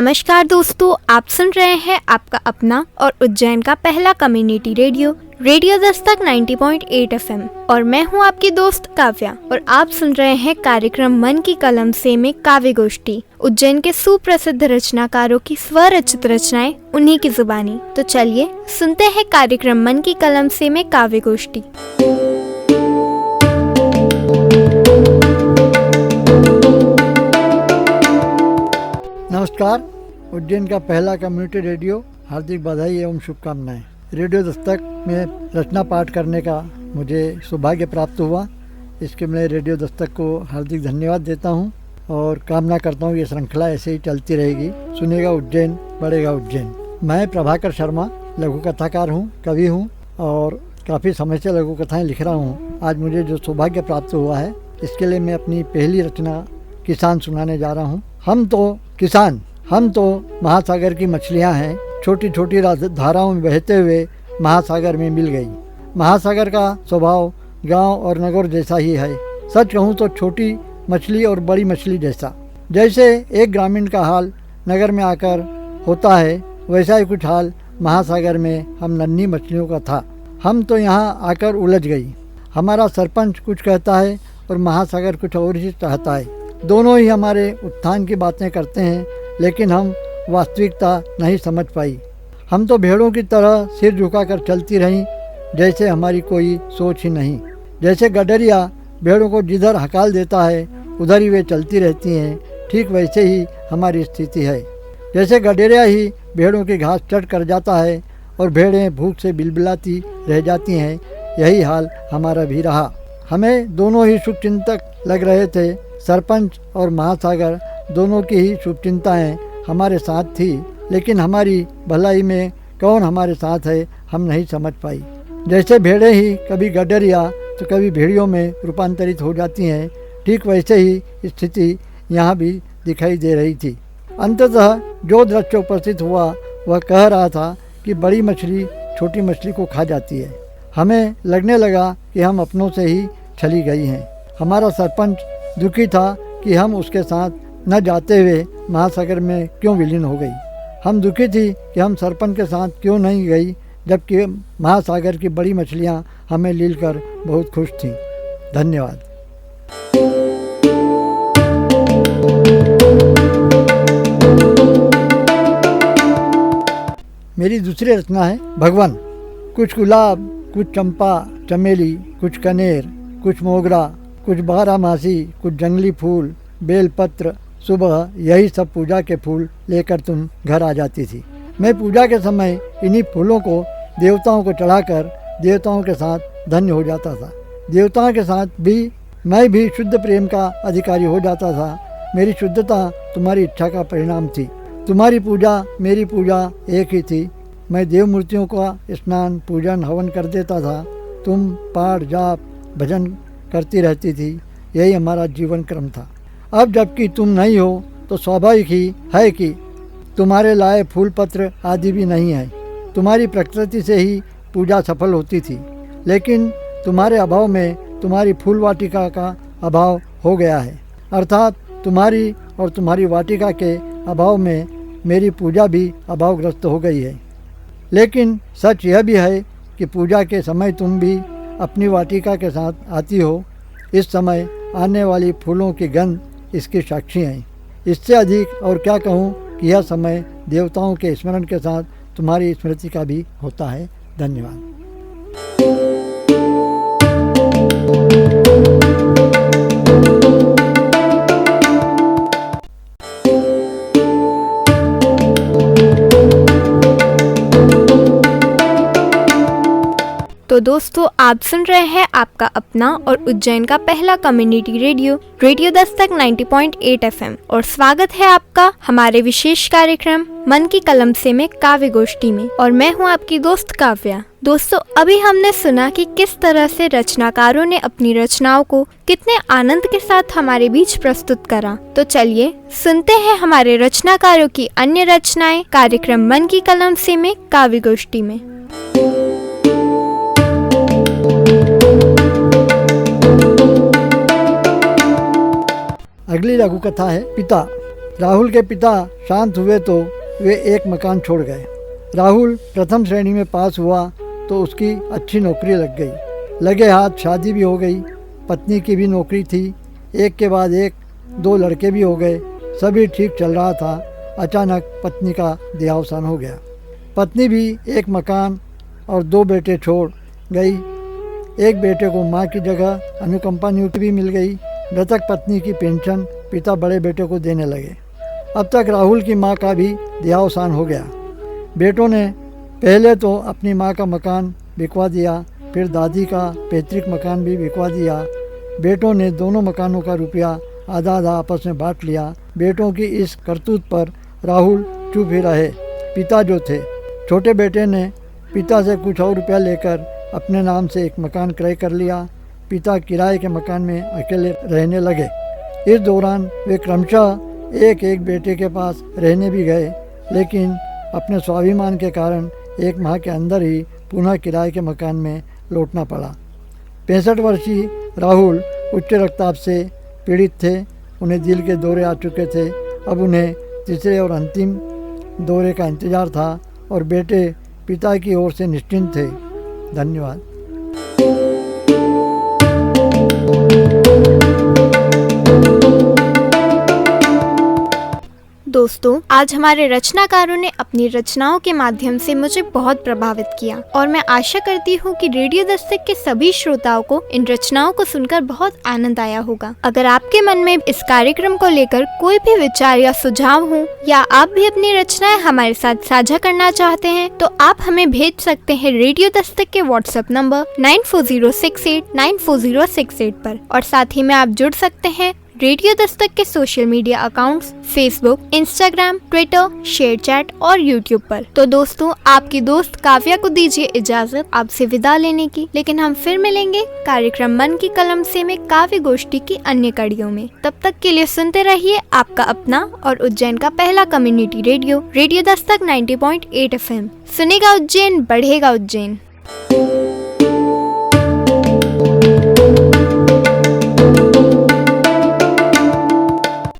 नमस्कार दोस्तों, आप सुन रहे हैं आपका अपना और उज्जैन का पहला कम्युनिटी रेडियो दस्तक 90.8 FM और मैं हूं आपकी दोस्त काव्या और आप सुन रहे हैं कार्यक्रम मन की कलम से में काव्य गोष्ठी। उज्जैन के सुप्रसिद्ध रचनाकारों की स्वरचित रचनाएं उन्हीं की जुबानी। तो चलिए सुनते हैं कार्यक्रम मन की कलम से में काव्य गोष्ठी। नमस्कार। उज्जैन का पहला कम्युनिटी रेडियो, हार्दिक बधाई एवं शुभकामनाएं। रेडियो दस्तक में रचना पाठ करने का मुझे सौभाग्य प्राप्त हुआ। इसके मैं रेडियो दस्तक को हार्दिक धन्यवाद देता हूं और कामना करता हूं ये श्रृंखला ऐसे ही चलती रहेगी। सुनेगा उज्जैन, बढ़ेगा उज्जैन। मैं प्रभाकर शर्मा लघु कथाकार हूँ, कवि हूँ और काफ़ी समय से लघु कथाएँ लिख रहा हूँ। आज मुझे जो सौभाग्य प्राप्त हुआ है, इसके लिए मैं अपनी पहली रचना किसान सुनाने जा रहा हूँ। हम तो महासागर की मछलियाँ हैं, छोटी छोटी धाराओं में बहते हुए महासागर में मिल गई। महासागर का स्वभाव गांव और नगर जैसा ही है। सच कहूँ तो छोटी मछली और बड़ी मछली जैसा। जैसे एक ग्रामीण का हाल नगर में आकर होता है, वैसा ही कुछ हाल महासागर में हम नन्ही मछलियों का था। हम तो यहाँ आकर उलझ गई। हमारा सरपंच कुछ कहता है और महासागर कुछ और ही चाहता है। दोनों ही हमारे उत्थान की बातें करते हैं, लेकिन हम वास्तविकता नहीं समझ पाई। हम तो भेड़ों की तरह सिर झुकाकर चलती रहीं, जैसे हमारी कोई सोच ही नहीं। जैसे गडरिया भेड़ों को जिधर हकाल देता है उधर ही वे चलती रहती हैं, ठीक वैसे ही हमारी स्थिति है। जैसे गडरिया ही भेड़ों की घास चढ़ कर जाता है और भेड़ें भूख से बिलबिलाती रह जाती हैं, यही हाल हमारा भी रहा। हमें दोनों ही शुभचिंतक लग रहे थे। सरपंच और महासागर दोनों की ही शुभचिंताएँ हमारे साथ थी, लेकिन हमारी भलाई में कौन हमारे साथ है हम नहीं समझ पाई। जैसे भेड़ें ही कभी गडरिया तो कभी भेड़ियों में रूपांतरित हो जाती हैं, ठीक वैसे ही स्थिति यहाँ भी दिखाई दे रही थी। अंततः जो दृश्य उपस्थित हुआ वह कह रहा था कि बड़ी मछली छोटी मछली को खा जाती है। हमें लगने लगा कि हम अपनों से ही चली गई हैं। हमारा सरपंच दुखी था कि हम उसके साथ न जाते हुए महासागर में क्यों विलीन हो गई। हम दुखी थी कि हम सरपंच के साथ क्यों नहीं गई, जबकि महासागर की बड़ी मछलियां हमें लीलकर बहुत खुश थीं। धन्यवाद। मेरी दूसरी रचना है भगवान। कुछ गुलाब, कुछ चंपा चमेली, कुछ कनेर, कुछ मोगरा, कुछ बारहमासी, कुछ जंगली फूल, बेलपत्र। सुबह यही सब पूजा के फूल लेकर तुम घर आ जाती थी। मैं पूजा के समय इन्हीं फूलों को देवताओं को चढ़ाकर देवताओं के साथ धन्य हो जाता था। देवताओं के साथ भी मैं भी शुद्ध प्रेम का अधिकारी हो जाता था। मेरी शुद्धता तुम्हारी इच्छा का परिणाम थी। तुम्हारी पूजा मेरी पूजा एक ही थी। मैं देव मूर्तियों का स्नान पूजन हवन कर देता था। तुम पाठ जाप भजन करती रहती थी। यही हमारा जीवन क्रम था। अब जबकि तुम नहीं हो तो स्वाभाविक ही है कि तुम्हारे लाए फूल पत्र आदि भी नहीं है। तुम्हारी प्रकृति से ही पूजा सफल होती थी, लेकिन तुम्हारे अभाव में तुम्हारी फूल वाटिका का अभाव हो गया है। अर्थात तुम्हारी और तुम्हारी वाटिका के अभाव में मेरी पूजा भी अभावग्रस्त हो गई है। लेकिन सच यह भी है कि पूजा के समय तुम भी अपनी वाटिका के साथ आती हो। इस समय आने वाली फूलों की गंध इसकी साक्षी हैं। इससे अधिक और क्या कहूँ कि यह समय देवताओं के स्मरण के साथ तुम्हारी स्मृति का भी होता है। धन्यवाद। तो दोस्तों, आप सुन रहे हैं आपका अपना और उज्जैन का पहला कम्युनिटी रेडियो दस्तक 90.8 FM और स्वागत है आपका हमारे विशेष कार्यक्रम मन की कलम से में काव्य गोष्ठी में और मैं हूं आपकी दोस्त काव्या। दोस्तों, अभी हमने सुना कि किस तरह से रचनाकारों ने अपनी रचनाओं को कितने आनंद के साथ हमारे बीच प्रस्तुत करा। तो चलिए सुनते हैं हमारे रचनाकारों की अन्य रचनाएं कार्यक्रम मन की कलम से में काव्य गोष्ठी में। अगली लघु कथा है पिता। राहुल के पिता शांत हुए तो वे एक मकान छोड़ गए। राहुल प्रथम श्रेणी में पास हुआ तो उसकी अच्छी नौकरी लग गई। लगे हाथ शादी भी हो गई। पत्नी की भी नौकरी थी। एक के बाद एक 2 लड़के भी हो गए। सभी ठीक चल रहा था। अचानक पत्नी का देहावसान हो गया। पत्नी भी एक मकान और 2 बेटे छोड़ गई। एक बेटे को माँ की जगह अनुकंपा नियुक्ति भी मिल गई। मृतक पत्नी की पेंशन पिता बड़े बेटे को देने लगे। अब तक राहुल की माँ का भी देहावसान हो गया। बेटों ने पहले तो अपनी माँ का मकान बिकवा दिया, फिर दादी का पैतृक मकान भी बिकवा दिया। बेटों ने दोनों मकानों का रुपया आधा आधा आपस में बांट लिया। बेटों की इस करतूत पर राहुल चुप ही रहे। पिता जो थे, छोटे बेटे ने पिता से कुछ और रुपया लेकर अपने नाम से एक मकान क्रय कर लिया। पिता किराए के मकान में अकेले रहने लगे। इस दौरान वे क्रमशः एक एक बेटे के पास रहने भी गए, लेकिन अपने स्वाभिमान के कारण 1 माह के अंदर ही पुनः किराए के मकान में लौटना पड़ा। 65 वर्षीय राहुल उच्च रक्तचाप से पीड़ित थे। उन्हें दिल के दौरे आ चुके थे। अब उन्हें तीसरे और अंतिम दौरे का इंतजार था और बेटे पिता की ओर से निश्चिंत थे। धन्यवाद। दोस्तों, आज हमारे रचनाकारों ने अपनी रचनाओं के माध्यम से मुझे बहुत प्रभावित किया और मैं आशा करती हूँ कि रेडियो दस्तक के सभी श्रोताओं को इन रचनाओं को सुनकर बहुत आनंद आया होगा। अगर आपके मन में इस कार्यक्रम को लेकर कोई भी विचार या सुझाव हो या आप भी अपनी रचनाएं हमारे साथ साझा करना चाहते हैं तो आप हमें भेज सकते हैं रेडियो दस्तक के व्हाट्सएप नंबर 9406894068 पर। और साथ ही में आप जुड़ सकते हैं रेडियो दस्तक के social media accounts Facebook, Instagram, Twitter, share chat और यूट्यूब पर। तो दोस्तों, आपकी दोस्त काव्या को दीजिए इजाजत आपसे विदा लेने की, लेकिन हम फिर मिलेंगे कार्यक्रम मन की कलम से में काव्य गोष्ठी की अन्य कड़ियों में। तब तक के लिए सुनते रहिए आपका अपना और उज्जैन का पहला community radio, radio Dastak 90.8 FM। सुनेगा उज्जैन, बढ़ेगा उज्जैन।